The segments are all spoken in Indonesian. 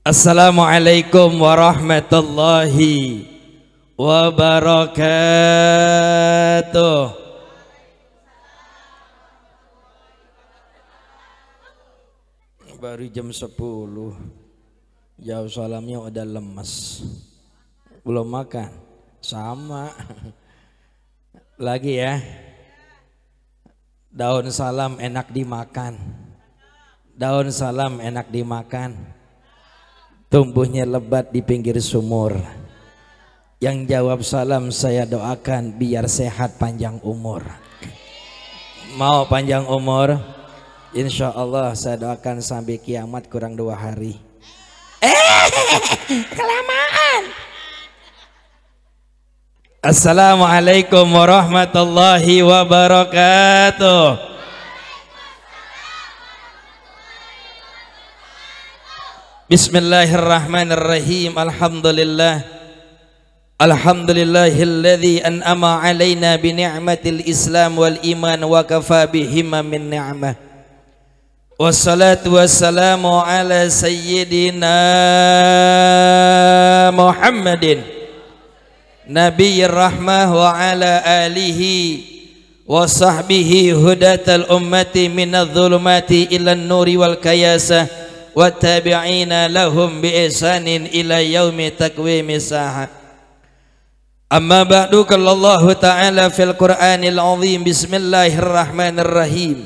Assalamualaikum warahmatullahi wabarakatuh. Baru jam 10. Jauh salamnya udah lemes. Belum makan. Sama. Lagi ya. Daun salam enak dimakan. Daun salam enak dimakan. Tumbuhnya lebat di pinggir sumur. Yang jawab salam saya doakan biar sehat panjang umur. Mau panjang umur? Insya Allah saya doakan sampai kiamat kurang 2 hari. Kelamaan. Assalamualaikum warahmatullahi wabarakatuh. Bismillahirrahmanirrahim. Alhamdulillahilladzi an'ama alaina bi ni'matil Islam wal iman wa kafa bihima min ni'mah. Wassalatu wassalamu ala sayyidina Muhammadin Nabiyyir rahmah wa ala alihi wa sahbihi hudatal ummati minadh dhulumati ilan nuri wal kayasah wa tabi'ina lahum bi ihsanin ila yaumi taqwimi sa'ah. Amma ba'du, qala Allah ta'ala fil Qur'anil 'azim. Bismillahirrahmanirrahim.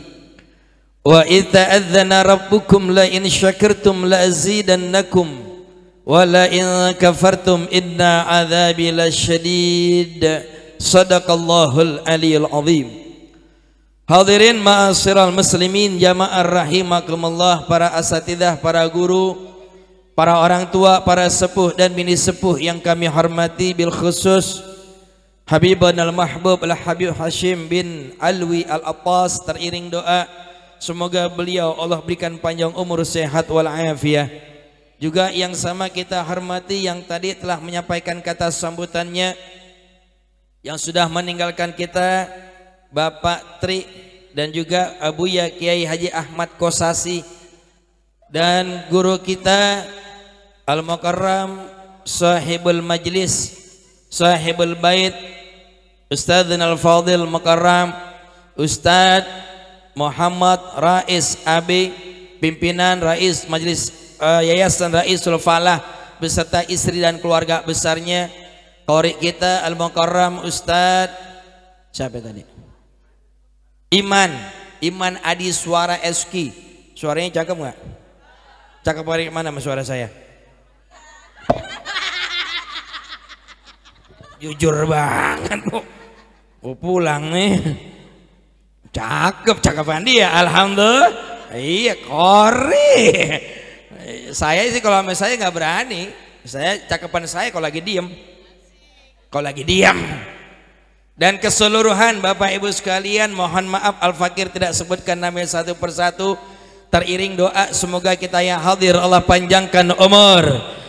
Wa idh ta'adzana rabbukum la in syakartum la azidannakum wa la in kafartum inna 'adzabi lasyadid. Shadaqallahul aliyyul 'azim. Hadirin ma'asyiral muslimin jamaah rahimakumullah, para asatidzah, para guru, para orang tua, para sepuh dan bini sepuh yang kami hormati, bil khusus Habibun al-Mahbub al-Habib Hashim bin Alwi al-Attas, teriring doa semoga beliau Allah berikan panjang umur, sehat wal afiah. Juga yang sama kita hormati yang tadi telah menyampaikan kata sambutannya, yang sudah meninggalkan kita, Bapak Tri dan juga Abuya Kiai Haji Ahmad Kosasi, dan guru kita Al-Mukarram Sahibul Majlis Sahibul Bait Ustadzuna Al-Fadil Mukarram Ustadz Muhammad Rais AB, pimpinan Rais Majlis Yayasan Raisul Falah beserta istri dan keluarga besarnya. Qori kita Al-Mukarram Ustadz siapa tadi? Iman Adi Suara Eski. Suaranya cakep nggak? Cakep dari mana mas suara saya? Jujur banget bu. Pulang nih. Cakepan dia. Alhamdulillah. Iya Qori. Saya sih kalau sama saya nggak berani. Saya cakepan saya kalau lagi diem. Dan keseluruhan Bapak Ibu sekalian, mohon maaf Al-Fakir tidak sebutkan namanya satu persatu. Teriring doa semoga kita yang hadir Allah panjangkan umur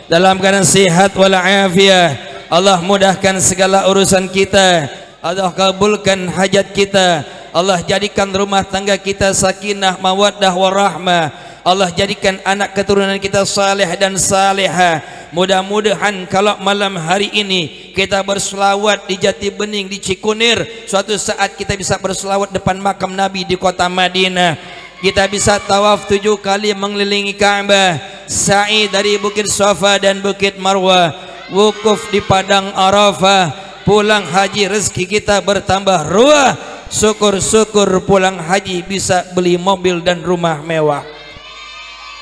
dalam keadaan sehat wal afiah. Allah mudahkan segala urusan kita. Allah kabulkan hajat kita. Allah jadikan rumah tangga kita sakinah mawaddah warahmah. Allah jadikan anak keturunan kita saleh dan salehah. Mudah-mudahan kalau malam hari ini kita berselawat di Jati Bening, di Cikunir, suatu saat kita bisa berselawat depan makam Nabi di kota Madinah. Kita bisa tawaf 7 kali mengelilingi Ka'bah, sa'i dari Bukit Safa dan Bukit Marwah, wukuf di Padang Arafah. Pulang haji rezeki kita bertambah ruah. Syukur-syukur pulang haji bisa beli mobil dan rumah mewah.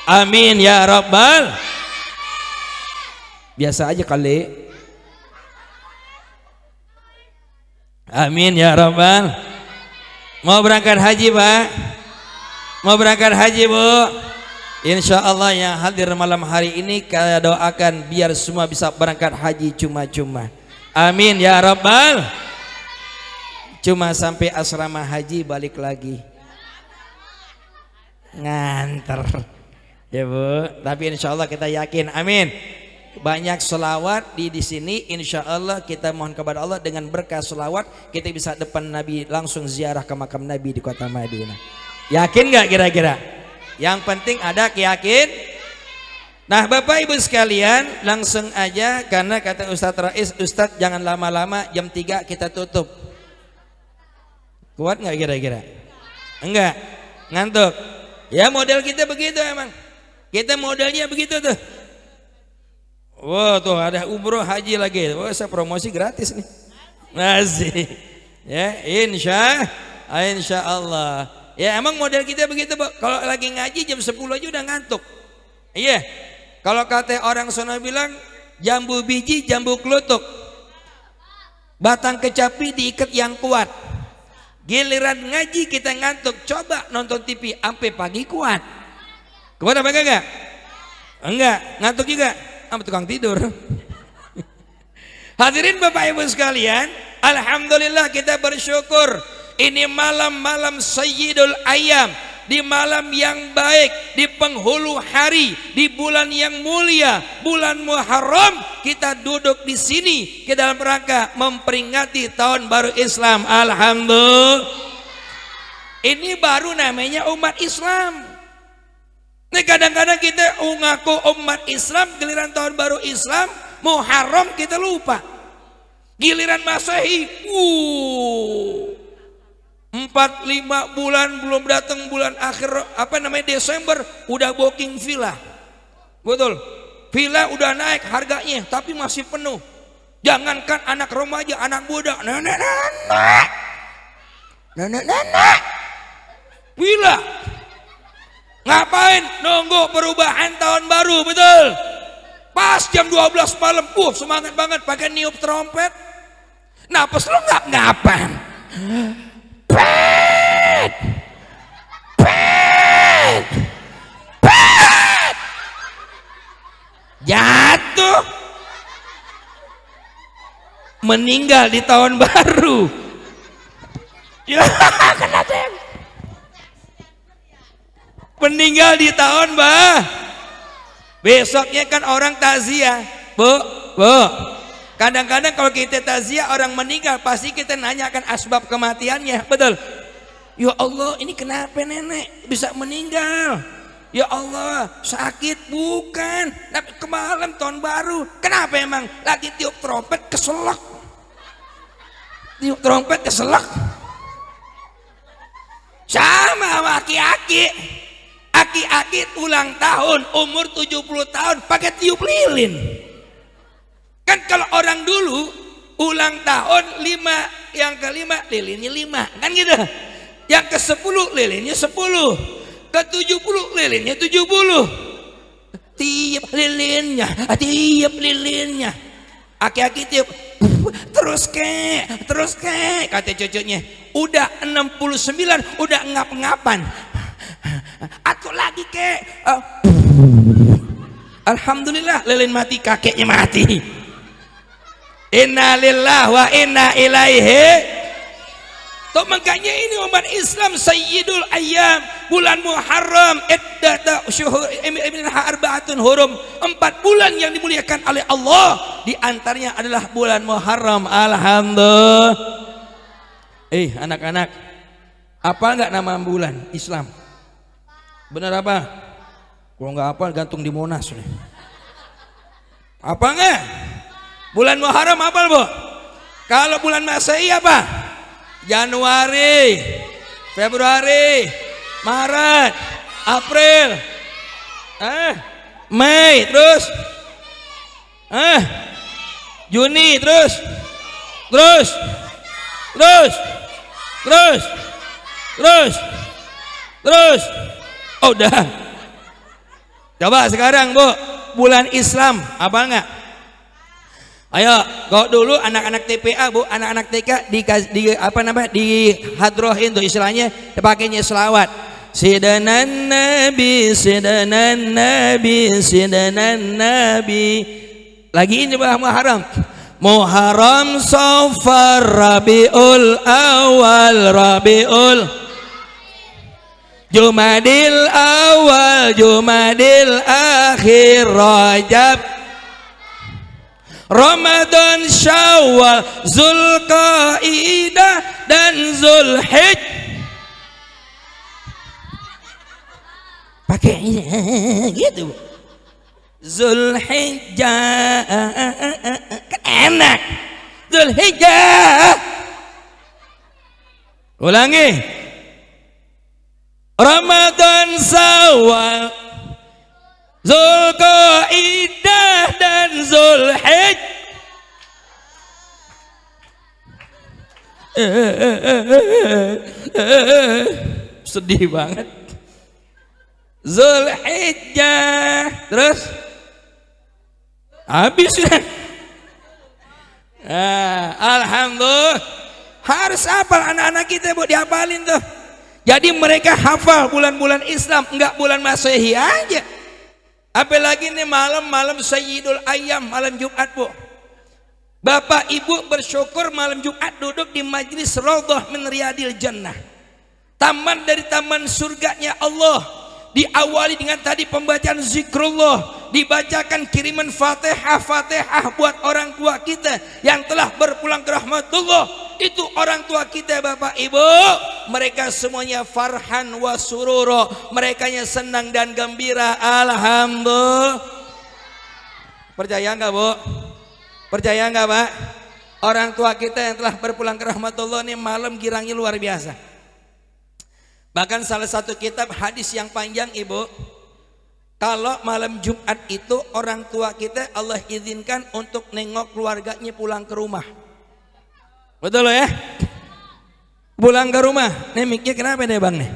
Amin ya Rabbal. Biasa aja kali. Amin ya Rabbal. Mau berangkat haji Pak? Mau berangkat haji Bu? Insya Allah yang hadir malam hari ini kita doakan biar semua bisa berangkat haji cuma-cuma. Amin ya Rabbal. Cuma sampai asrama haji balik lagi. Nganter. Ya Bu, tapi insya Allah kita yakin. Amin. Banyak selawat di sini, insya Allah kita mohon kepada Allah dengan berkah selawat kita bisa depan Nabi, langsung ziarah ke makam Nabi di kota Madinah. Yakin nggak kira-kira? Yang penting ada keyakin. Nah Bapak Ibu sekalian, langsung aja karena kata Ustadz Rais, Ustadz jangan lama-lama, jam 3 kita tutup. Kuat nggak kira-kira? Enggak, ngantuk. Ya model kita begitu emang. Kita modelnya begitu tuh. Wow tuh ada umroh haji lagi. Wah saya promosi gratis nih. Masih. Ya insya Allah. Ya emang model kita begitu, Bu. Kalau lagi ngaji jam 10 aja udah ngantuk. Iya. Kalau kata orang sono bilang jambu biji jambu kelutuk, batang kecapi diikat yang kuat. Giliran ngaji kita ngantuk, coba nonton TV sampai pagi kuat. Kuat apa enggak? Enggak, ngantuk juga sama tukang tidur. Hadirin Bapak Ibu sekalian, alhamdulillah kita bersyukur ini malam-malam Sayyidul Ayyam, di malam yang baik, di penghulu hari, di bulan yang mulia, bulan Muharram, kita duduk di sini ke dalam rangka memperingati tahun baru Islam. Alhamdulillah. Ini baru namanya umat Islam. Nih kadang-kadang kita ngaku umat Islam, giliran tahun baru Islam, Muharram kita lupa. Giliran Masehi, 4-5 bulan belum datang, bulan akhir Desember udah booking villa. Betul, villa udah naik harganya tapi masih penuh. Jangankan anak remaja, anak muda, nenek villa. Ngapain? Nunggu perubahan tahun baru. Betul, pas jam 12 malam semangat banget pakai niup trompet. Napas lu ngapan? Pet. Jatuh, meninggal di tahun baru. Ya, meninggal di tahun besoknya kan orang takziah, Bu. Kadang-kadang kalau kita takziah orang meninggal pasti kita nanyakan asbab kematiannya. Betul. Ya Allah, ini kenapa nenek bisa meninggal? Ya Allah, sakit? Bukan, tapi kemarin tahun baru. Kenapa emang? Lagi tiup trompet keselak. Tiup trompet keselak. Sama aki-aki. Aki-aki ulang tahun umur 70 tahun pakai tiup lilin. Kan kalau orang dulu ulang tahun 5, yang ke-5 lilinnya 5, kan gitu. Yang ke-10 lilinnya 10, ke-70 lilinnya 70. Tiup lilinnya. Aki-aki tiup, terus ke, kata cucunya. Udah 69, udah ngap-ngapan. Atau lagi ke. Alhamdulillah lilin mati, kakeknya mati. Inna lillahi wa inna ilaihi. Tuh makanya ini umat Islam Sayyidul Ayyam, bulan Muharram, iddata syuhur arba'atun hurum, 4 bulan yang dimuliakan oleh Allah. Di antaranya adalah bulan Muharram. Alhamdulillah. Anak-anak, apa enggak nama bulan Islam? Benar apa? Kalau enggak apa gantung di Monas nih. Apa enggak? Bulan Muharram apa, Bu? Kalau bulan Masehi apa? Januari, Februari, Maret, April, Mei, terus Juni, terus oh udah. Coba sekarang, Bu, bulan Islam apa enggak? Ayo, kok dulu anak-anak TPA, Bu, anak-anak TK di hadrohin tuh istilahnya pakainya selawat. Sidanan Nabi, sidanan Nabi, sidanan Nabi. Lagi ini Muharram. Muharram, Safar, Rabiul Awal, Rabiul Jumadil Awal, Jumadil Akhir, Rajab, Ramadan, Syawal, Zulqaidah dan Zulhijjah. Pakai gitu, Bu. Zulhijjah kan enak. Zulhijjah. Ulangi. Ramadan, Syawal, Zulqa'dah dan Zulhijjah. Sedih banget. Zulhijjah terus habis kan? Alhamdulillah, harus hafal anak-anak kita, Bu, dihafalin tuh. Jadi mereka hafal bulan-bulan Islam, enggak bulan Masehi aja. Apalagi nih malam-malam Sayyidul Ayyam, malam Jumat, Bu. Bapak Ibu bersyukur malam Jumat duduk di majlis Raudhah min Riyadil Jannah, taman dari taman surganya Allah. Diawali dengan tadi pembacaan zikrullah, dibacakan kiriman Fatihah buat orang tua kita yang telah berpulang ke rahmatullah. Itu orang tua kita, Bapak Ibu, mereka semuanya farhan wa sururo, merekanya senang dan gembira. Alhamdulillah. Percaya nggak, Bu? Percaya nggak, Pak? Orang tua kita yang telah berpulang ke rahmatullah ini malam girangnya luar biasa. Bahkan salah satu kitab hadis yang panjang, Ibu, kalau malam Jumat itu orang tua kita Allah izinkan untuk nengok keluarganya pulang ke rumah. Betul ya? Pulang ke rumah. Nih mic-nya kenapa nih, Bang nih?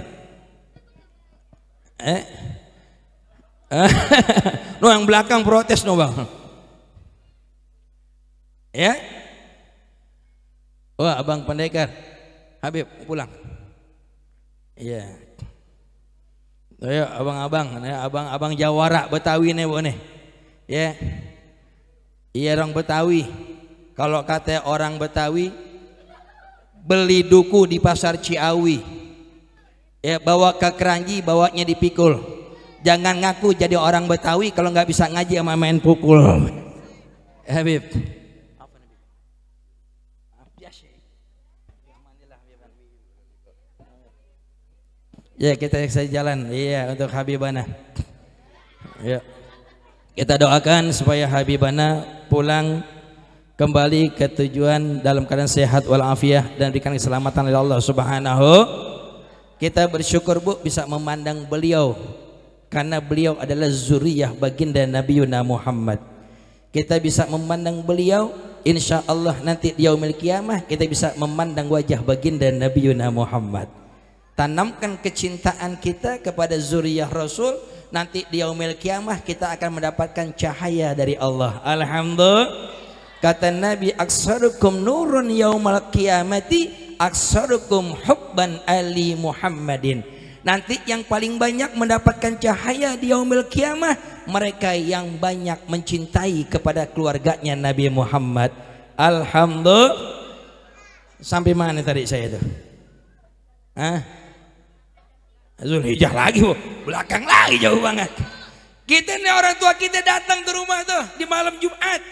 No, yang belakang protes no, Bang. Ya? Wah, Abang Pendekar Habib pulang. Iya. Ya, abang-abang, abang-abang Jawara Betawi nih, Bu nih. Ya. Iya, orang Betawi. Kalau kata orang Betawi, beli duku di pasar Ciawi. Ya, bawa ke Keranji, bawanya dipikul. Jangan ngaku jadi orang Betawi kalau nggak bisa ngaji sama main pukul. Habib. Ya, kita saja jalan. Iya, untuk Habibana. Ya. Kita doakan supaya Habibana pulang kembali ke tujuan dalam keadaan sehat walafiat dan diberikan keselamatan oleh Allah Subhanahu. Kita bersyukur, Bu, bisa memandang beliau karena beliau adalah zuriyah baginda Nabi Muhammad. Kita bisa memandang beliau, insya Allah nanti di yaumil qiyamah kita bisa memandang wajah baginda Nabi Muhammad. Tanamkan kecintaan kita kepada zuriyah Rasul, nanti di yaumil qiyamah kita akan mendapatkan cahaya dari Allah. Alhamdulillah. Kata Nabi, aksarukum nurun yaumal qiyamati aksarukum hubban ali Muhammadin. Nanti yang paling banyak mendapatkan cahaya di yaumil qiyamah mereka yang banyak mencintai kepada keluarganya Nabi Muhammad. Alhamdulillah. Sampai mana tadi saya itu? Zulhijjah lagi, Bu. Belakang lagi jauh banget. Kita nih orang tua kita datang ke rumah tuh di malam Jumat.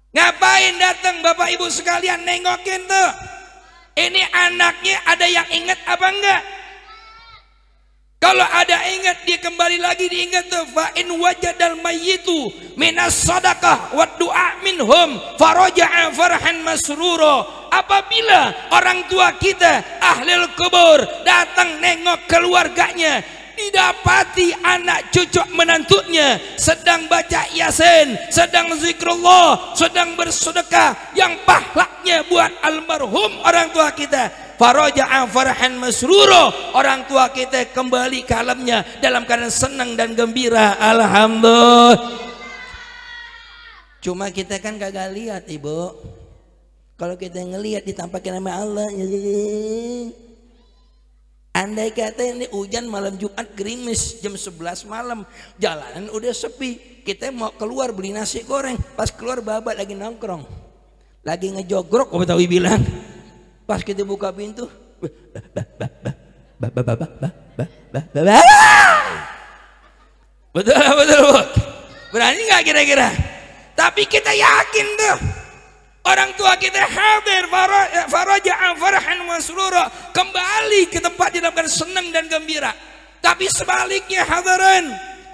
Ngapain datang, Bapak Ibu sekalian, nengokin tuh. Ini anaknya ada yang ingat apa enggak? Kalau ada ingat, dia kembali lagi diingat tuh. Fa in wajadal mayyitu minas sadaqah wa du'a minhum faraja'a farhan masruro. Apabila orang tua kita ahlul kubur datang nengok keluarganya, didapati anak cucu menantunya sedang baca Yasin, sedang zikrullah, sedang bersedekah yang pahlanya buat almarhum orang tua kita, faraja'a farhan masruro, orang tua kita kembali ke alamnya dalam keadaan senang dan gembira. Alhamdulillah. Cuma kita kan kagak lihat, Ibu. Kalau kita ngelihat ditampakin nama Allah, andai kata ini hujan malam Jumat gerimis jam 11 malam, jalanan udah sepi, kita mau keluar beli nasi goreng, pas keluar babat lagi nongkrong, lagi ngejogrok, apa tahu bilang, pas kita buka pintu, betul, berani nggak kira-kira? Tapi kita yakin tuh. Orang tua kita hadir, faraja'a farhan wa surura, kembali ke tempat dalam keadaan senang dan gembira. Tapi sebaliknya hadirin,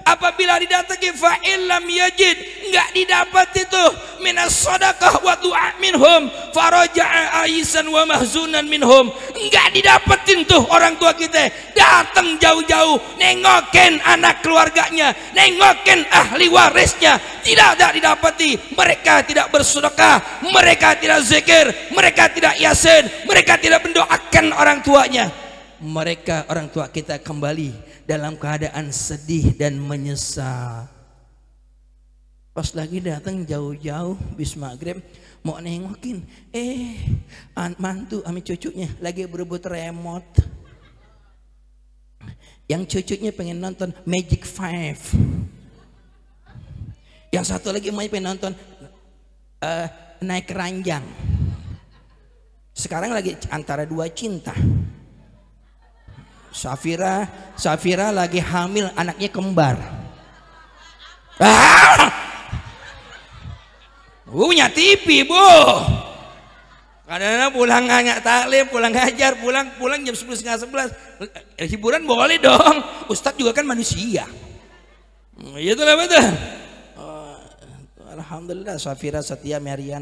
Apabila didatangi fa illam yajid, enggak didapat itu minas sadaqah wa du'a minhum faraja'a aisan wa mahzunan minhum, enggak didapetin tuh orang tua kita, datang jauh-jauh nengokin anak keluarganya, nengokin ahli warisnya, tidak didapati. Mereka tidak bersedekah, mereka tidak zikir, mereka tidak yasin, mereka tidak mendoakan orang tuanya. Mereka orang tua kita kembali dalam keadaan sedih dan menyesal. Pas lagi datang jauh-jauh bis maghrib mau nengokin, mantu sama cucunya lagi berebut remote. Yang cucunya pengen nonton Magic 5, yang satu lagi mau pengen nonton naik ranjang. Sekarang lagi antara dua cinta. Safira lagi hamil, anaknya kembar. Punya TV, Bu. Kadang-kadang pulang nggak taklim, pulang ngajar, pulang jam 10:30, 11. Hiburan boleh dong. Ustadz juga kan manusia. Itulah betul. Alhamdulillah Safira setia Marian.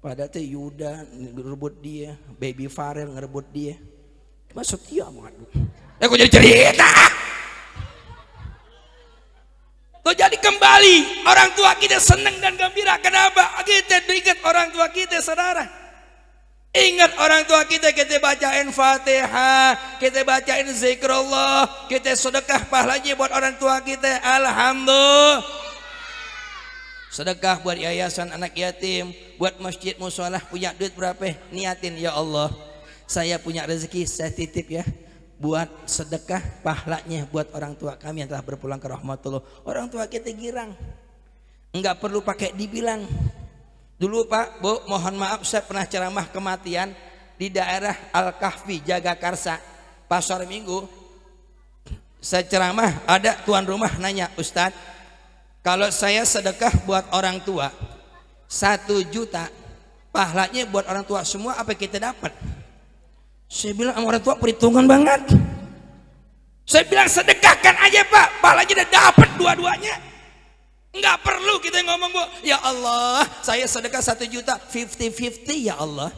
Padahal tuh Yuda ngerebut dia, Baby Farel ngerebut dia. Cuma setia banget. Kok jadi cerita? Tuh jadi kembali orang tua kita senang dan gembira. Kenapa? Kita ingat orang tua kita, saudara. Ingat orang tua kita bacain Fatihah, kita bacain zikrullah, kita sedekah pahalanya buat orang tua kita. Alhamdulillah. Sedekah buat yayasan anak yatim, buat masjid musholah. Punya duit berapa? Niatin, ya Allah, saya punya rezeki, saya titip ya, buat sedekah pahalanya buat orang tua kami yang telah berpulang ke rahmatullah. Orang tua kita girang, enggak perlu pakai dibilang. Dulu Pak, Bu, mohon maaf, saya pernah ceramah kematian di daerah Al-Kahfi, Jagakarsa, pasar Minggu. Saya ceramah, ada tuan rumah nanya, Ustadz, kalau saya sedekah buat orang tua 1 juta, pahalanya buat orang tua semua, apa kita dapat? Saya bilang sama orang tua, perhitungan banget. Saya bilang sedekahkan aja Pak, pahalanya udah dapat dua-duanya. Enggak perlu kita ngomong, Bu, ya Allah saya sedekah 1 juta 50-50 ya Allah,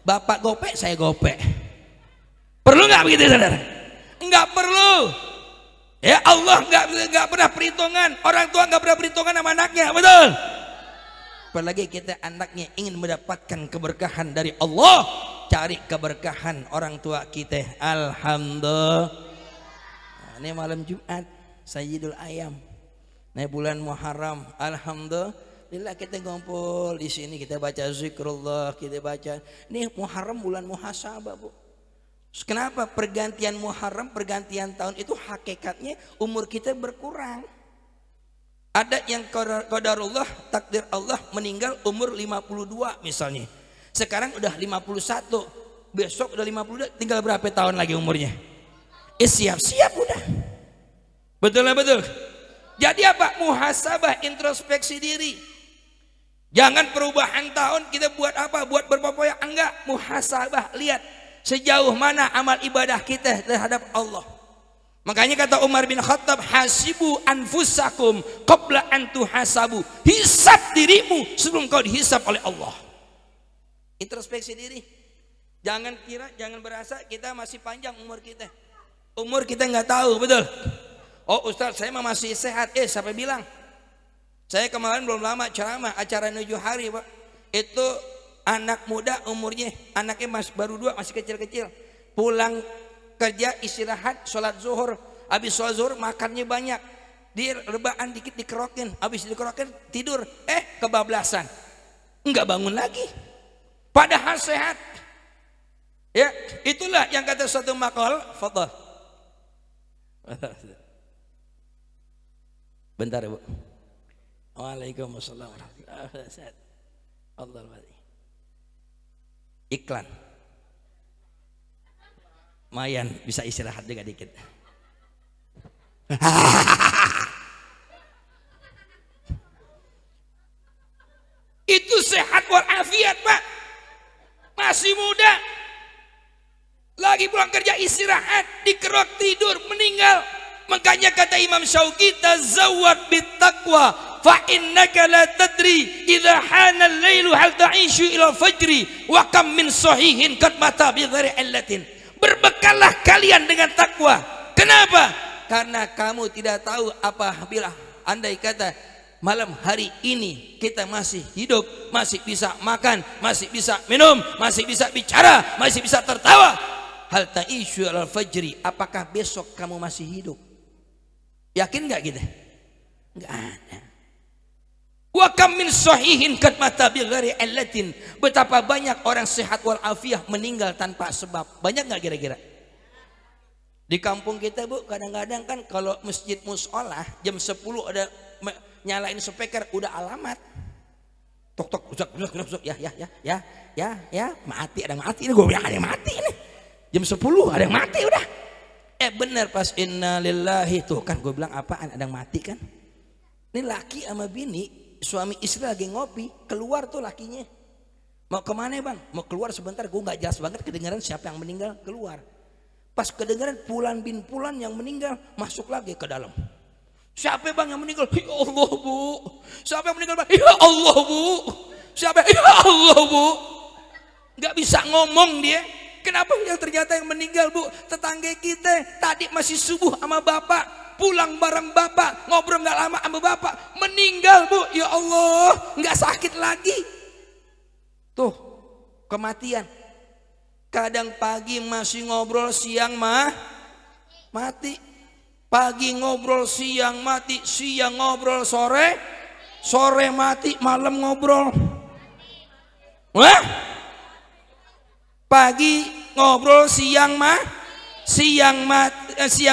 Bapak gopek saya gopek. Perlu nggak begitu saudara? Enggak perlu. Ya Allah enggak pernah perhitungan, orang tua enggak pernah perhitungan sama anaknya, betul? Apalagi kita anaknya ingin mendapatkan keberkahan dari Allah, cari keberkahan orang tua kita. Alhamdulillah. Nah, ini malam Jumat Sayyidul Ayam, nah bulan Muharram. Alhamdulillah kita ngumpul di sini, kita baca zikrullah, kita baca. Ini Muharram bulan muhasabah, Bu. Kenapa pergantian Muharram, pergantian tahun itu hakikatnya umur kita berkurang. Ada yang qadarullah, takdir Allah, meninggal umur 52 misalnya. Sekarang udah 51, besok udah 52, tinggal berapa tahun lagi umurnya? Siap-siap udah. Betul lah, betul. Jadi apa? Muhasabah, introspeksi diri. Jangan perubahan tahun kita buat apa? Buat berpoya-poya, enggak. Muhasabah, lihat sejauh mana amal ibadah kita terhadap Allah. Makanya kata Umar bin Khattab, hasibu anfusakum qabla an tuhasabu. Hisab dirimu sebelum kau dihisab oleh Allah. Introspeksi diri. Jangan kira, jangan berasa kita masih panjang umur kita. Umur kita nggak tahu, betul. Oh Ustaz, saya masih sehat. Siapa bilang? Saya kemarin belum lama ceramah acara 7 hari, Pak. Itu anak muda umurnya, anaknya baru 2, masih kecil-kecil. Pulang kerja, istirahat, sholat zuhur, habis sholat zuhur makannya banyak, dia rebaan dikit dikerokin, habis dikerokin tidur, kebablasan, enggak bangun lagi, padahal sehat. Ya, itulah yang kata suatu maqal. Fadhal. Bentar, Bu. Waalaikumsalam warahmatullahi wabarakatuh. Iklan. Mayan bisa istirahat juga dikit. Itu sehat walafiat, Pak. Masih muda. Lagi pulang kerja istirahat, dikerok tidur, meninggal. Makanya kata Imam Syauqi, tazawwad bittaqwa fa innaka la tadri idza hana al-lailu hal ta'ishu ila fajri wa kam min sahihin qad mata bi ghairi illatin. Berbekallah kalian dengan takwa. Kenapa? Karena kamu tidak tahu apabila andai kata malam hari ini kita masih hidup, masih bisa makan, masih bisa minum, masih bisa bicara, masih bisa tertawa, hal ta'ishu ila fajri, apakah besok kamu masih hidup? Yakin nggak kita? Nggak ada. Wa kam min sahihin qad mata bi ghairi illatin. Betapa banyak orang sehat wal afiah meninggal tanpa sebab. Banyak nggak kira-kira? Di kampung kita Bu, kadang-kadang kan kalau masjid musholah jam 10 ada nyalain speaker udah alamat. Tok tok usuk ya mati, ada yang mati ini, gue bilang ada yang mati ini. Jam 10 ada yang mati udah. Bener pas innalillahi tuh kan gue bilang apaan, ada yang mati kan. Ini laki sama bini, suami istri lagi ngopi, keluar tuh lakinya. Mau kemana bang? Mau keluar sebentar, gue nggak jelas banget kedengaran siapa yang meninggal, keluar. Pas kedengaran Pulan bin Pulan yang meninggal, masuk lagi ke dalam. Siapa bang yang meninggal? Ya Allah bu. Siapa yang meninggal bang? Ya Allah bu. Siapa? Ya Allah bu. Nggak bisa ngomong dia. Kenapa yang ternyata yang meninggal bu? Tetangga kita tadi masih subuh sama bapak, pulang bareng bapak, ngobrol nggak lama sama bapak, meninggal bu. Ya Allah, nggak sakit lagi. Tuh kematian. Kadang pagi masih ngobrol, siang mati. Pagi ngobrol, siang mati. Siang ngobrol, sore mati, malam ngobrol. Wah? Pagi ngobrol, siang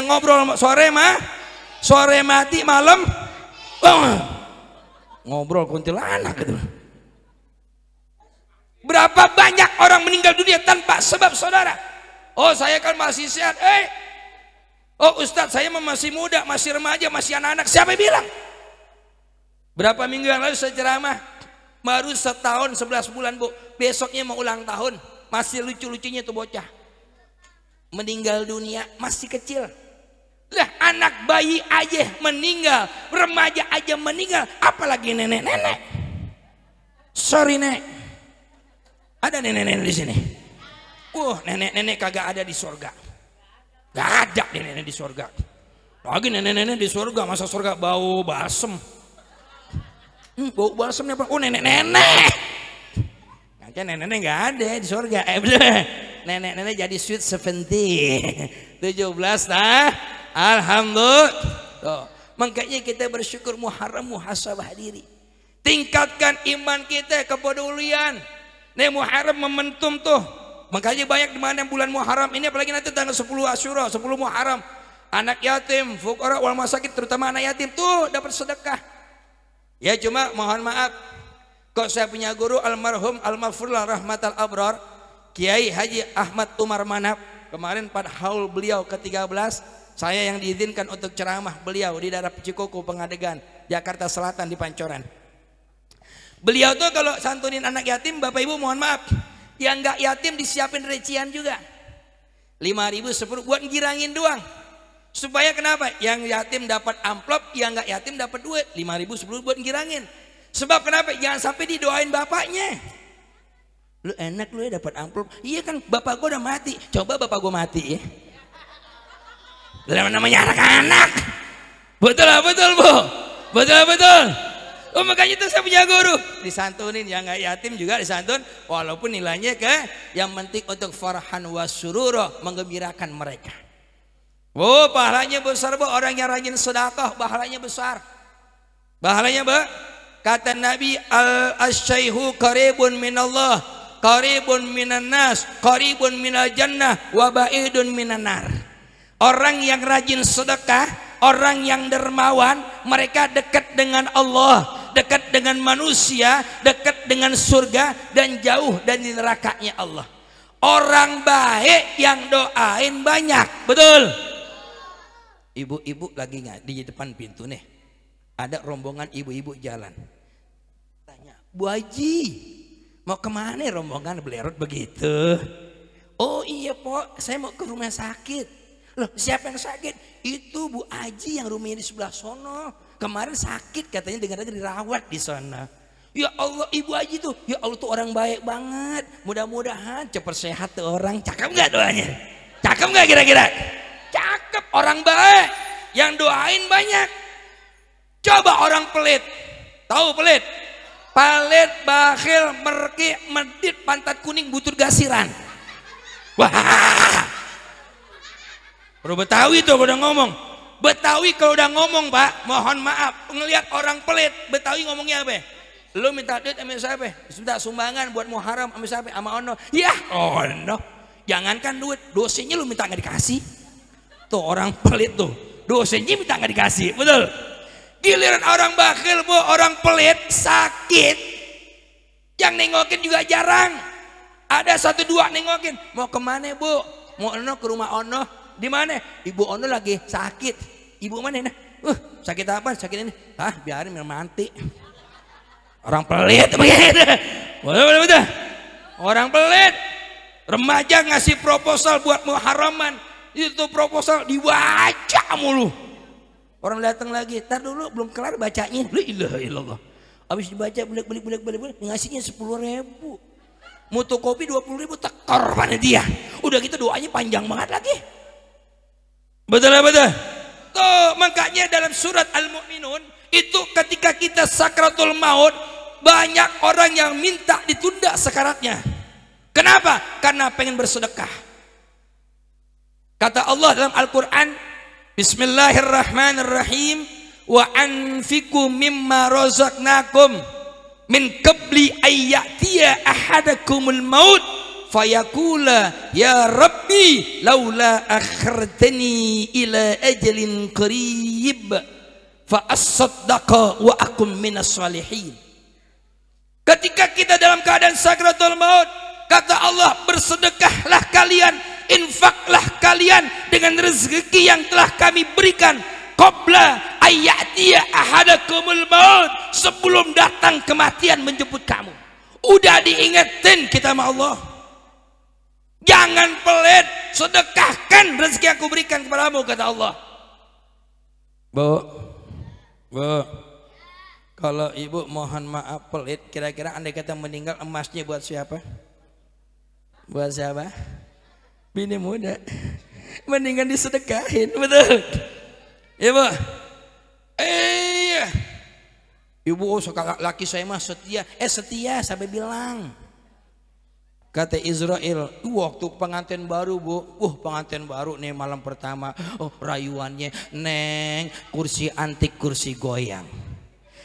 ngobrol, sore mati, malam ngobrol kuntilanak gitu. Berapa banyak orang meninggal dunia tanpa sebab saudara? Oh saya kan masih sehat. Oh Ustadz saya masih muda, masih remaja, masih anak-anak. Siapa yang bilang? Berapa minggu yang lalu saya ceramah, baru setahun 11 bulan bu, besoknya mau ulang tahun. Masih lucu-lucunya tuh bocah meninggal dunia, masih kecil lah. Anak bayi aja meninggal, remaja aja meninggal, apalagi nenek-nenek. Sorry nek, ada nenek-nenek di sini? Nenek-nenek kagak ada di surga. Gak ada nenek-nenek di surga. Lagi nenek-nenek di surga, masa surga bau balsem? Bau balsemnya apa? Nenek-nenek. Nenek-nenek nggak ada di surga. Nenek-nenek jadi sweet 17 nah. Alhamdulillah. Tuh. Makanya kita bersyukur Muharram muhasabah diri. Tingkatkan iman kita, kepedulian. Nih Muharram momentum tuh. Makanya banyak di mana bulan Muharram ini, apalagi nanti tanggal 10 Asyura, 10 Muharram. Anak yatim, fuqara wal masakin, terutama anak yatim tuh dapat sedekah. Ya cuma mohon maaf, kok saya punya guru almarhum al-maghfurlah rahmatal abrar Kiai Haji Ahmad Umar Manap. Kemarin pada haul beliau ke-13 saya yang diizinkan untuk ceramah beliau di daerah Cikuku Pengadegan, Jakarta Selatan di Pancoran. Beliau tuh kalau santunin anak yatim, bapak ibu mohon maaf, yang nggak yatim disiapin recian juga 5.000 10 buat girangin doang. Supaya kenapa? Yang yatim dapat amplop, yang nggak yatim dapat duit 5.000 10 buat girangin. Sebab kenapa? Jangan sampai didoain bapaknya. Lu enak lu ya dapat amplop. Iya kan bapak gua udah mati. Coba bapak gua mati ya. Namanya anak-anak. Betul lah, betul bu. Betul. Oh makanya itu saya punya guru. Disantunin yang nggak yatim juga disantun. Walaupun nilainya yang penting untuk farhan wasururo, menggembirakan mereka. Oh pahalanya besar bu. Orang yang rajin sedekah pahalanya besar. Pahalanya bu. Kata Nabi, al-asyaihu qaribun minallah, qaribun minan nas, qaribun minal jannah, wa ba'idun minan nar. Orang yang rajin sedekah, orang yang dermawan, mereka dekat dengan Allah, dekat dengan manusia, dekat dengan surga, dan jauh dari nerakanya Allah. Orang baik yang doain banyak, betul? Ibu-ibu lagi nggak di depan pintu nih? Ada rombongan ibu-ibu jalan. Tanya, Bu Haji, mau kemana rombongan belerot begitu? Oh iya Pok, saya mau ke rumah sakit. Loh, siapa yang sakit? Itu Bu Aji yang rumahnya di sebelah sono. Kemarin sakit katanya, dengar-dengar dirawat di sana. Ya Allah, Ibu Aji tuh, ya Allah tuh orang baik banget. Mudah-mudahan cepat sehat tuh orang. Cakep nggak doanya? Cakep nggak kira-kira? Cakep, orang baik. Yang doain banyak. Coba orang pelit. Tahu pelit? Pelit, bakhil, merki, medit, pantat kuning, butut gasiran. Wah. Baru Betawi tuh udah ngomong. Betawi kalau udah ngomong, Pak, mohon maaf, ngelihat orang pelit, Betawi ngomongnya apa? Lu minta duit sama siapa? Minta sumbangan buat Muharram sama siapa? Sama Ono. Ya, Ono. Jangankan duit, dosanya lu minta nggak dikasih. Tuh orang pelit tuh, dosanya minta nggak dikasih, betul? Giliran orang bakhil, Bu, orang pelit sakit, yang nengokin juga jarang. Ada satu dua nengokin. Mau kemana, Bu? Mau Ono ke rumah Ono. Di mana? Ibu Ono lagi sakit. Ibu mana? Nah, sakit apa? Sakit ini. Ah, biarin mati. Orang pelit begitu. Betul. Orang pelit. Remaja ngasih proposal buat Muharraman. Itu proposal dibaca mulu. Orang datang lagi, tar dulu belum kelar bacanya. La ilaha illallah. Habis dibaca balik ngasihnya 10.000. Mutu kopi 20.000 tekor panitia. Udah gitu doanya panjang banget lagi. Betul. Tuh makanya dalam surat Al-Mu'minun itu ketika kita sakratul maut banyak orang yang minta ditunda sakaratnya. Kenapa? Karena pengen bersedekah. Kata Allah dalam Al-Quran, Bismillahirrahmanirrahim, wa anfiqu mimma razaqnakum min qabli ayyatiya ahadakumul maut fayaqula ya rabbi laula akhartani ila ajalin qarib fa as-saddaqa wa akum minas salihin. Ketika kita dalam keadaan sakratul maut, kata Allah, bersedekahlah kalian, infaklah kalian dengan rezeki yang telah kami berikan qabla ayyatiya ahadakumul maut, sebelum datang kematian menjemput kamu. Udah diingetin kita sama Allah, jangan pelit, sedekahkan rezeki yang aku berikan kepadamu, kata Allah. Bu, kalau ibu mohon maaf pelit, kira-kira andai kata meninggal emasnya buat siapa? Buat siapa? Bini muda. Mendingan disedekahin, betul? Ibu, ibu suka laki saya mah setia. Setia sampai bilang. Kata Israel, waktu pengantin baru, Bu. Pengantin baru nih malam pertama. Rayuannya, Neng, kursi antik, kursi goyang.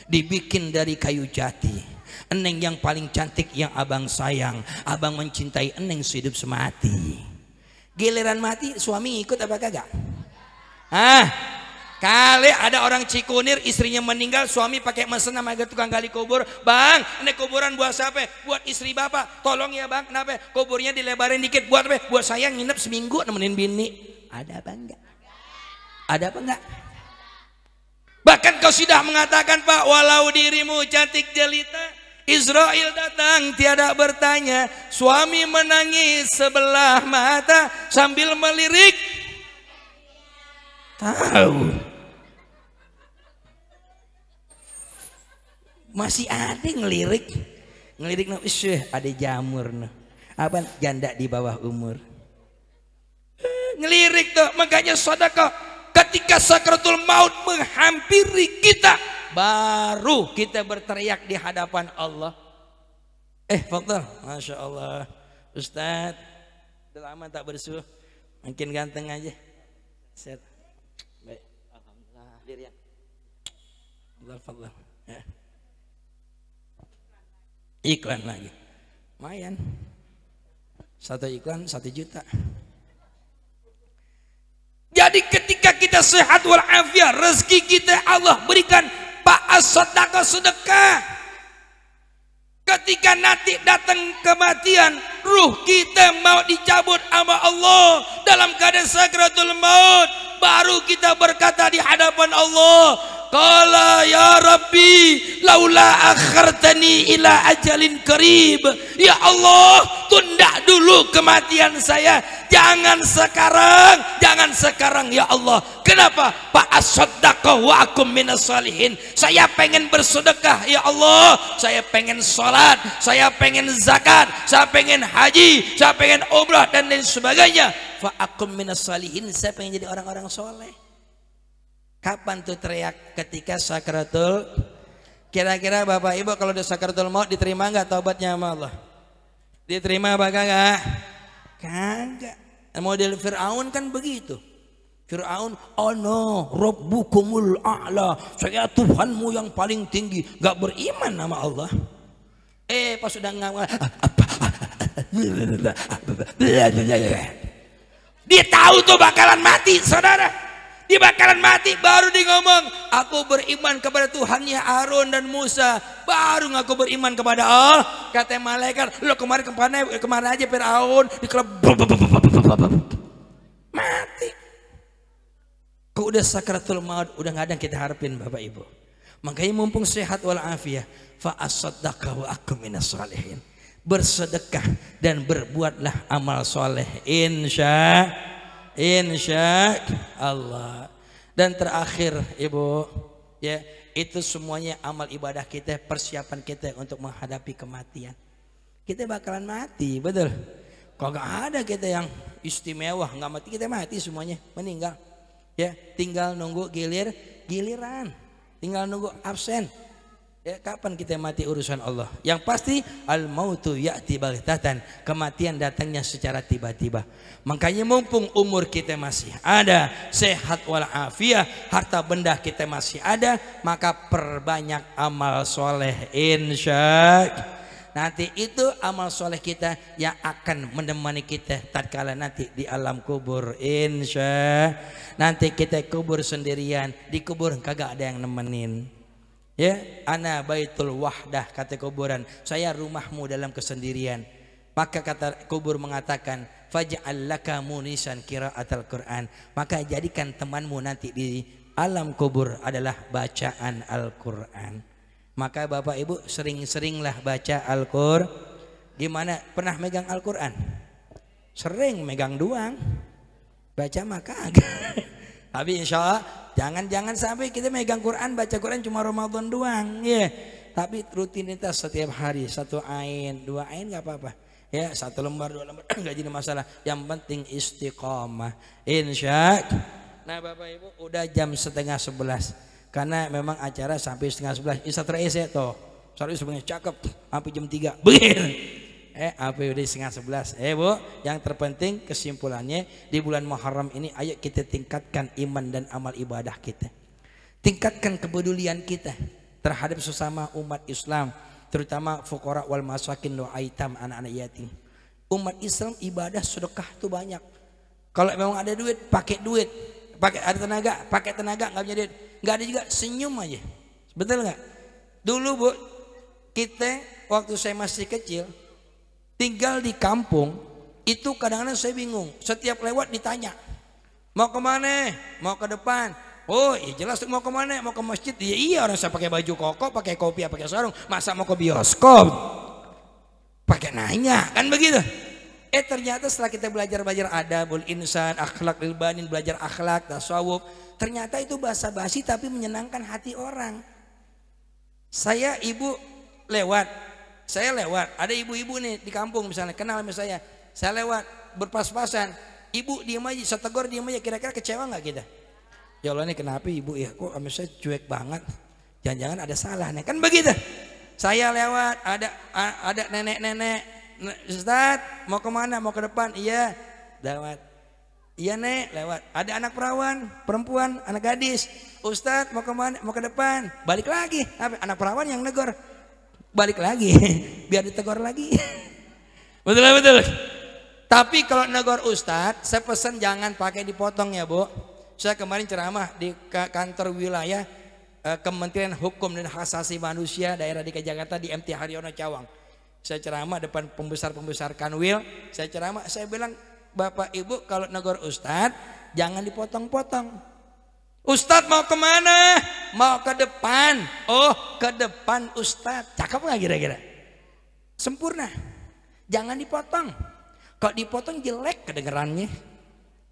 Dibikin dari kayu jati. Eneng yang paling cantik yang abang sayang. Abang mencintai Eneng sehidup semati. Giliran mati suami ikut apa kagak? Kali ada orang Cikunir istrinya meninggal, suami pakai mesen sama tukang gali kubur. Bang, ini kuburan buat siapa? Buat istri bapak. Tolong ya bang, kenapa? Kuburnya dilebarin dikit. Buat apa? Buat saya nginep seminggu nemenin bini. Ada apa enggak? Ada apa enggak? Bahkan kau sudah mengatakan, Pak, walau dirimu cantik jelita, Israel datang tiada bertanya. Suami menangis sebelah mata sambil melirik. Tahu masih ada ngelirik no, ada jamur no. Apa janda di bawah umur ngelirik tuh. Makanya sedekah ketika sakratul maut menghampiri kita, baru kita berteriak di hadapan Allah. Fadhal, masya Allah Ustadz, udah lama tak bersuh, makin ganteng aja. Set. Baik, alhamdulillah. Dirian. Fadhal. Ya. Iklan lagi. Lumayan. Satu iklan 1 juta. Jadi ketika kita sehat walafiat, rezeki kita Allah berikan, Pak, sedekah. Ketika nanti datang kematian, ruh kita mau dicabut sama Allah dalam keadaan sakratul maut, baru kita berkata di hadapan Allah, qala ya Rabbi laula akhartani ila ajalin qarib. Ya Allah, tunda dulu kematian saya, jangan sekarang ya Allah. Kenapa? Fa asaddaqah wa akum minas salihin. Saya pengen bersedekah ya Allah, saya pengen sholat, saya pengen zakat, saya pengen haji, saya pengen umrah dan lain sebagainya. Fa akum minas salihin, saya pengen jadi orang-orang soleh. Kapan tuh teriak? Ketika sakaratul. Kira-kira Bapak Ibu kalau udah sakaratul maut diterima nggak taubatnya sama Allah? Diterima apa kagak? Kagak. Model Fir'aun kan begitu. Fir'aun, ana rabbukumul a'la, saya Tuhanmu yang paling tinggi, gak beriman sama Allah. Pas sudah ngomong, dia tahu tuh bakalan mati, saudara. Dia bakalan mati, baru dia ngomong, aku beriman kepada Tuhannya Harun dan Musa, baru ngaku beriman kepada Allah. Kata malaikat, lo kemana aja Fir'aun, mati. Kau udah sakratul maut, udah nggak ada yang kita harapin Bapak Ibu. Makanya mumpung sehat walafiat, fa asaddaqah wa akum minas shalihin. Bersedekah dan berbuatlah amal soleh, insya Allah. Dan terakhir Ibu, ya, itu semuanya amal ibadah kita, persiapan kita untuk menghadapi kematian. Kita bakalan mati, betul. Kalau nggak ada kita yang istimewa, nggak mati, kita mati semuanya, meninggal. Ya, tinggal nunggu giliran, tinggal nunggu absen. Ya, kapan kita mati urusan Allah? Yang pasti al mautu ya'ti baghtatan, kematian datangnya secara tiba-tiba. Makanya mumpung umur kita masih ada, sehat walafiat, harta benda kita masih ada, maka perbanyak amal soleh, insya. Nanti itu amal soleh kita yang akan menemani kita tatkala nanti di alam kubur, insya. Nanti kita kubur sendirian, di kubur kagak ada yang nemenin. Ya, ana baitul wahdah, kata kuburan, saya rumahmu dalam kesendirian. Maka kata kubur mengatakan, faj'al laka munisan qiraatal Qur'an, maka jadikan temanmu nanti di alam kubur adalah bacaan Al-Qur'an. Maka Bapak Ibu sering-seringlah baca Al-Qur'an. Gimana, pernah megang Al-Qur'an? Sering megang doang, baca maka tapi insya Allah jangan sampai kita megang Quran, baca Quran cuma Ramadan doang, ya. Tapi rutinitas setiap hari, 1 ain, 2 ain nggak apa-apa, ya, 1 lembar 2 lembar nggak jadi masalah. Yang penting istiqomah, insya. Nah Bapak Ibu udah jam 10:30, karena memang acara sampai 10:30. Isa terus ya toh, soalnya sebenarnya cakep sampai jam 3 begini. Apa udah 10:30. Bu, yang terpenting kesimpulannya di bulan Muharram ini, ayo kita tingkatkan iman dan amal ibadah kita. Tingkatkan kepedulian kita terhadap sesama umat Islam, terutama fuqara wal masakin wa aitam, anak-anak yatim. Umat Islam ibadah sedekah tuh banyak. Kalau memang ada duit, pakai duit. Ada tenaga, pakai tenaga. Nggak punya duit, nggak ada juga, senyum aja. Betul nggak? Dulu Bu, kita waktu saya masih kecil tinggal di kampung itu, kadang-kadang saya bingung, setiap lewat ditanya, mau kemana? Mau ke depan. Oh iya jelas mau kemana? Mau ke masjid. Iya, orang saya pakai baju koko, pakai kopiah, pakai sarung, masa mau ke bioskop pakai nanya, kan begitu. Ternyata setelah kita belajar adabul insan, akhlak lil banin, belajar akhlak, tasawuf, ternyata itu basa-basi tapi menyenangkan hati orang. Saya lewat, ada ibu-ibu nih di kampung misalnya, kenal sama saya lewat berpas-pasan, ibu diam aja, saya tegur diam aja, kira-kira kecewa nggak kita? Ya Allah, nih kenapa ibu ya, kok sama saya cuek banget, jangan-jangan ada salah nih, kan begitu. Saya lewat, ada nenek-nenek, Ustaz mau kemana? Mau ke depan? Iya, lewat. Iya nek, lewat. Ada anak perawan, perempuan, anak gadis, Ustaz mau kemana? Mau ke depan. Balik lagi, anak perawan yang negor, balik lagi biar ditegur lagi. Betul. Tapi kalau negor Ustadz, saya pesan jangan pakai dipotong ya Bu. Saya kemarin ceramah di kantor wilayah Kementerian Hukum dan Hak Asasi Manusia daerah DKI Jakarta di MT Haryono Cawang. Saya ceramah depan pembesar kanwil. Saya ceramah, saya bilang, Bapak Ibu kalau negor Ustadz jangan dipotong-potong. Ustadz mau kemana? Mau ke depan. Oh, ke depan Ustadz. Cakep nggak kira-kira? Sempurna. Jangan dipotong. Kalau dipotong jelek kedengerannya.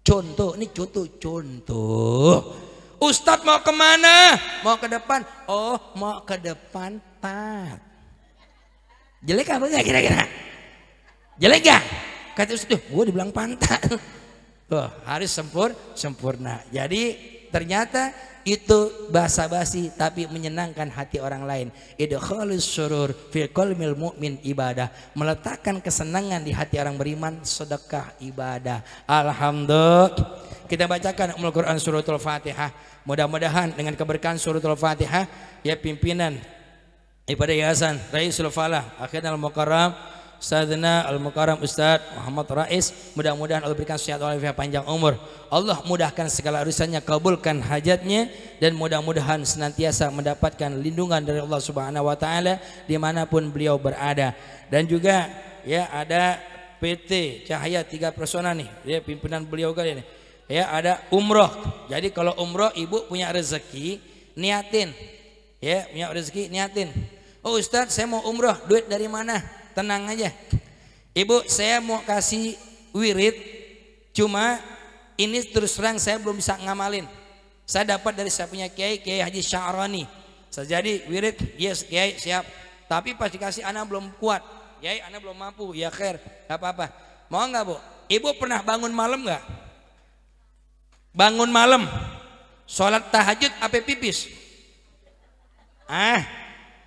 Contoh, ini contoh. Ustadz mau kemana? Mau ke depan. Oh, mau ke depan Pak. Jelek apa nggak kira-kira? Jelek gak? Kata Ustadz, gue dibilang pantat. Tuh, harus sempurna. Jadi ternyata itu basa-basi tapi menyenangkan hati orang lain. Idkhalus surur fi qalbil mu'min ibadah. Meletakkan kesenangan di hati orang beriman sedekah ibadah. Alhamdulillah. Kita bacakan Ummul Quran suratul Fatihah. Mudah-mudahan dengan keberkahan suratul Fatihah ya pimpinan ibadah yayasan Raisul Falah Akhirul Mukarram Ustadzna Al-Mukarram Ustadz Muhammad Rais, mudah-mudahan Allah berikan sehat walafiat panjang umur. Allah mudahkan segala urusannya, kabulkan hajatnya, dan mudah-mudahan senantiasa mendapatkan lindungan dari Allah Subhanahu wa taala dimanapun beliau berada. Dan juga ya ada PT Cahaya 3 Persona nih, ya pimpinan beliau kali ini. Ya ada umroh. Jadi kalau umroh ibu punya rezeki niatin. Ya, punya rezeki niatin. Oh Ustadz saya mau umroh, duit dari mana? Tenang aja, ibu saya mau kasih wirid, cuma ini terus terang saya belum bisa ngamalin. Saya dapat dari saya punya Kiai Haji Sya'rani. Jadi wirid, yes Kiai siap. Tapi pas dikasih anak belum kuat, Kiai anak belum mampu, ya khair, gak apa-apa. Mau nggak bu? Ibu pernah bangun malam nggak? Bangun malam, sholat tahajud apa pipis?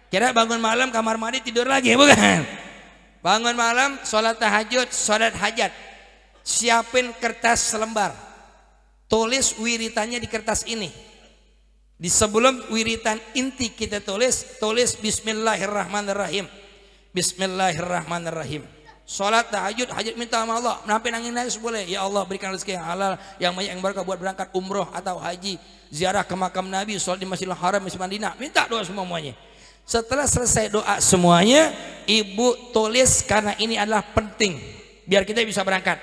Kira bangun malam kamar mandi tidur lagi bukan? Bangun malam, sholat tahajud, sholat hajat. Siapin kertas selembar. Tulis wiritannya di kertas ini. Di sebelum wiritan inti kita tulis Bismillahirrahmanirrahim. Bismillahirrahmanirrahim. Sholat tahajud, hajat minta sama Allah. Sampai nangis boleh. Ya Allah berikan rezeki yang halal, yang banyak yang berkah buat berangkat umroh atau haji, ziarah ke makam Nabi, sholat di Masjidil Haram, Masjid Madinah. Minta doa semuanya. Setelah selesai doa semuanya, ibu tulis karena ini adalah penting biar kita bisa berangkat.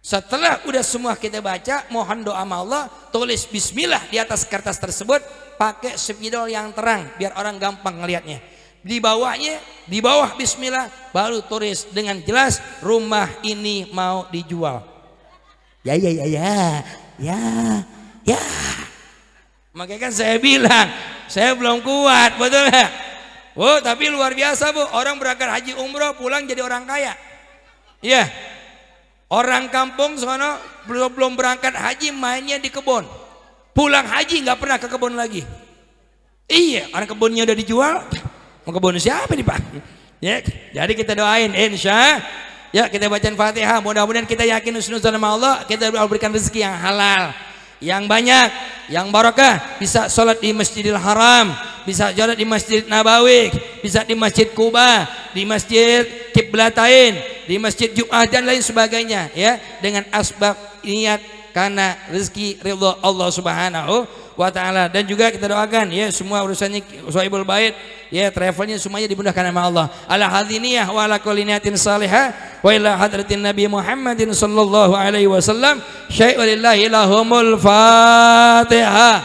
Setelah udah semua kita baca, mohon doa sama Allah, tulis bismillah di atas kertas tersebut pakai spidol yang terang biar orang gampang ngelihatnya. Di bawahnya, di bawah bismillah baru tulis dengan jelas rumah ini mau dijual. Ya. Makanya kan saya bilang, saya belum kuat, betul ya? Oh, tapi luar biasa bu, orang berangkat haji umroh pulang jadi orang kaya. Iya, orang kampung sono belum berangkat haji mainnya di kebun, pulang haji nggak pernah ke kebun lagi. Iya, orang kebunnya udah dijual, mau kebun siapa nih pak? Ya, jadi kita doain, insya. Ya kita bacain Fatihah, mudah-mudahan kita yakin husnuzon sama Allah, kita berikan rezeki yang halal, yang banyak, yang barokah. Bisa sholat di Masjidil Haram, bisa sholat di Masjid Nabawi, bisa di Masjid Kuba, di Masjid Qiblatain, di Masjid Jumat dan lain sebagainya, ya, dengan asbab niat karena rezeki ridho Allah Subhanahu wa taala. Dan juga kita doakan ya semua urusannya Sohibul Bait, ya travelnya semuanya dimudahkan sama Allah. Ala hadiniyah wa ala kulli niyatin salihah wa ila hadratin Nabi Muhammadin sallallahu alaihi wasallam. Syai'u lillahi lahumul Fatihah.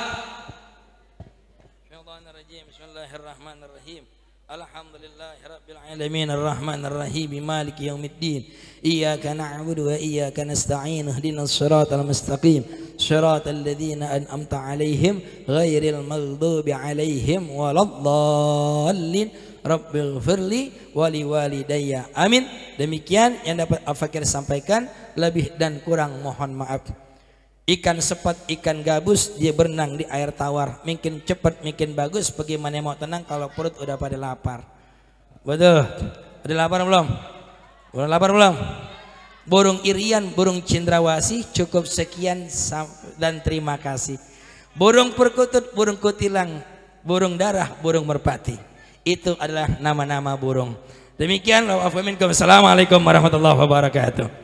Bismillahirrahmanirrahim. Alhamdulillahirabbil alamin arrahmanir rahim maliki yaumiddin. Iyyaka na'budu wa iyyaka nasta'in ihdinas siratal mustaqim siratal ladzina an'amta 'alaihim ghairil maghdubi 'alaihim waladdallin rabbighfirli wa liwalidayya amin. Demikian yang dapat Al-Fakir sampaikan, lebih dan kurang mohon maaf. Ikan sepat, ikan gabus dia berenang di air tawar, mungkin cepat mungkin bagus, bagaimana mau tenang kalau perut udah pada lapar. Betul, udah lapar belum? Udah lapar belum? Burung irian, burung cendrawasih, cukup sekian dan terima kasih. Burung perkutut, burung kutilang, burung darah, burung merpati, itu adalah nama-nama burung. Demikian, assalamualaikum warahmatullahi wabarakatuh.